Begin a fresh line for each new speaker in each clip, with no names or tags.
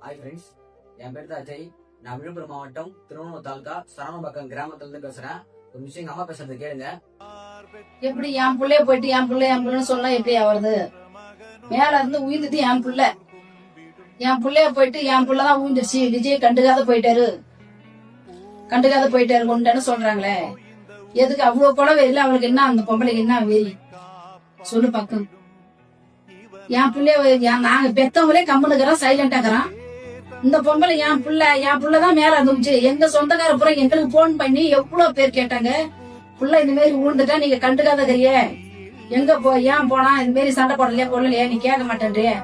Hi friends, என் பேர் தான் அஜய். நான் விழுப்புரம் மாவட்டம் திருவண்ணூர் தாலுகா சரவணம்பாக்கம் கிராமத்துல இருந்து பேசுறேன். ஒரு விஷயம் எங்க அம்மா பேசுறது கேளுங்க.
எப்படி என் பிள்ளைய போயிட்டு என் பிள்ளைன்னு சொன்னா எப்படி ஆவறது? மேல இருந்து உயிர்ந்துட்டு என் பிள்ளைய போயிட்டு என் பிள்ளைதான் உயிர்ந்துருச்சு, விஜய் கண்டுக்காத போயிட்டாரு கொண்டான்னு சொல்றாங்களே. எதுக்கு அவ்வளவு குழவை இல்ல? அவளுக்கு என்ன, அந்த பொம்பளைக்கு என்ன வெறி சொல்லு பக்கம்? என் பிள்ளைய நாங்க பெத்தவங்களே கம்முனுக்குறோம், சைலண்டாக்குறான். இந்த பொம்பளை என் பிள்ளைதான் மேல இருந்துச்சு. எங்க சொந்தக்கார புற எங்களுக்கு போன் பண்ணி எவ்வளவு பேர் கேட்டாங்க, புள்ள இந்த மாதிரி விழுந்துட்டா நீங்க கண்டுக்காதக்கிறிய, எங்க ஏன் போனா இந்த மாதிரி சண்டை போடலையா நீ கேட்க மாட்டேன்றிய,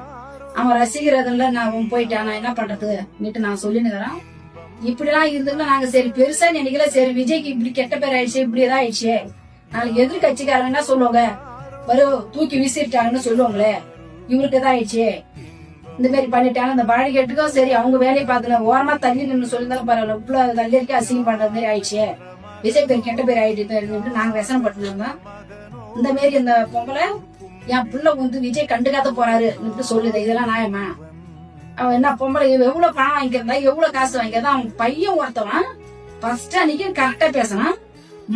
அவன் ரசிக்கிறதுல நான் போயிட்டான், நான் என்ன பண்றது நான் சொல்லினுக்கிறேன். இப்படி எல்லாம் இருந்துட்டு நாங்க சரி பெருசா நினைக்கல. சரி விஜய்க்கு இப்படி கெட்ட பேர் ஆயிடுச்சு, இப்படி ஏதாவது ஆயிடுச்சு, நாளைக்கு எதிர்கட்சிக்காரங்க என்ன சொல்லுவாங்க, வரும் தூக்கி வீசிட்டாங்கன்னு சொல்லுவாங்களே, இவருக்கு ஏதாவது ஆயிடுச்சு இந்த மாதிரி பண்ணிட்டாங்க. இந்த பாடிக்கட்டுக்கும் சரி அவங்க வேலையை பார்த்துல ஓரமா தள்ளி நின்று சொல்லியிருந்தாலும் பரவாயில்ல, இவ்வளவு தள்ளி இருக்க அசிங்கம் பண்ற மாதிரி ஆயிடுச்சு, விஜய் பேர் கெட்ட பேர் ஆயிட்டு நாங்க விசனம் பட்டு இருந்தோம். இந்த மாதிரி இந்த பொங்கலை என் பிள்ளை வந்து விஜய் கண்டுக்காத போறாரு சொல்லுது. இதெல்லாம் நியாயமா? அவன் என்ன பொம்பளை எவ்வளவு பணம் வாங்கிக்கிறதா, எவ்வளவு காசு வாங்கிக்கிறதா? அவன் பையன் ஒருத்தவன் ஃபர்ஸ்ட் அன்னைக்கு கரெக்டா பேசணும்,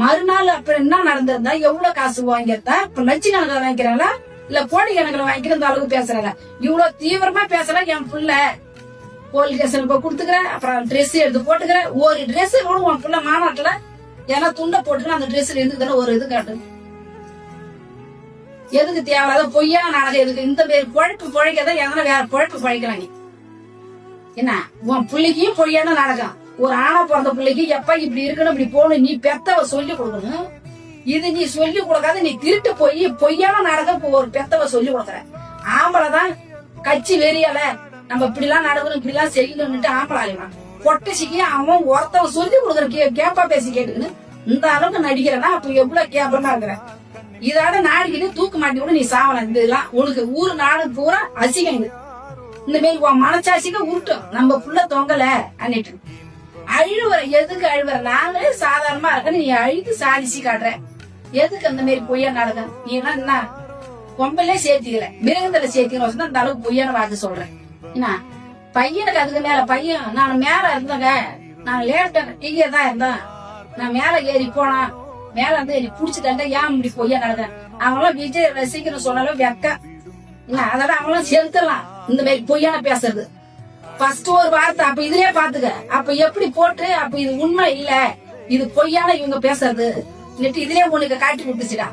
மறுநாள் அப்புறம் என்ன நடந்திருந்தா, எவ்வளவு காசு வாங்கிருந்தா, இப்ப லட்ச கணக்கில் வாங்கிக்கிறாங்களா இல்ல கோடி கணக்கில் வாங்கிக்கிற அந்த அளவுக்கு பேசுறாங்க. இவ்வளவு தீவிரமா பேசல. என் புள்ள போலீஸ் ஸ்டேஷன் போய் கொடுத்துக்கிறேன், அப்புறம் ட்ரெஸ் எடுத்து போட்டுக்கிறேன். ஒரு ட்ரெஸ் கூட உன் புள்ள மாநாட்டுல ஏன்னா துண்டை போட்டுக்கிறேன், அந்த ட்ரெஸ்ல எதுக்கு ஒரு இது காட்டு, எதுக்கு தேவையில்லாத பொய்யா நாடகம் எதுக்கு? இந்த பேர் பொழைப்பு பொழைக்கதான் எதனா வேற பொழைப்பு பொழைக்கலாம். என்ன உன் பிள்ளைக்கும் பொய்யான நாடகம்? ஒரு ஆணா பிறந்த பிள்ளைக்கு எப்ப இப்படி இருக்கணும் இப்படி போகணும் நீ பெத்தவ சொல்லி கொடுக்கணும். இது நீ சொல்லி கொடுக்காத, நீ திருட்டு போய் பொய்யான நாடகம் ஒரு பெத்தவ சொல்லி கொடுக்குற. ஆம்பளைதான் கட்சி வெறியால நம்ம இப்படி எல்லாம் நடக்கணும் இப்படி எல்லாம் செய்யணும்னுட்டு ஆம்பளை ஆகலாம். பொட்டசிக்கு அவன் ஒருத்தவன் சொல்லி கொடுக்குற கேப்பா பேசி கேட்டுக்கணும். இந்த அளவுக்கு நடிக்கிறனா அப்ப எவ்வளவு கேப்பா இருக்கிற? இதோட நாளைக்கு தூக்கு மாட்டி கூட நீ சாவலாம். இந்த இதெல்லாம் உனக்கு ஊரு நாடு பூரா அசிங்க. இந்த மாதிரி உன் மனச்சாட்சிக்கு உருட்டும், நம்ம புள்ள தொங்கல அன்னிட்டு அழுவற. எதுக்கு அழுவற? நாங்களே சாதாரணமா இருக்க, நீ அழுது சாதிச்சு காட்டுற. எதுக்கு அந்த மாதிரி பொய்யா நாடகம்? நீ என்ன கொம்பலே சேர்த்திக்கல, மிருகத்துல சேர்த்திக்கணும், அந்த அளவுக்கு பொய்யான வாக்கு சொல்றேன். என்ன பையனுக்கு அதுக்கு மேல பையன் நான் மேல இருந்தங்க, நான் லேட்டர் இங்கே தான் இருந்தேன், நான் மேல ஏறி போனா மேல இருந்து ஏறி புடிச்சுட்டா ஏன் இப்படி பொய்யா நாடகம்? அவங்களாம் விஜய் ரசிக்கணும் சொன்னாலும் வெக்க. அதோட அவங்களாம் செலுத்தலாம் இந்த மாதிரி பொய்யான பேசுறது. ஃபர்ஸ்ட் ஒரு வார்த்தை அப்ப இதுலயே பாத்துக்க, அப்ப எப்படி போட்டு அப்ப இது உண்மை இல்ல இது பொய்யான இவங்க பேசுறது இதுலயே உனக்கு காட்டி விட்டுச்சுடா.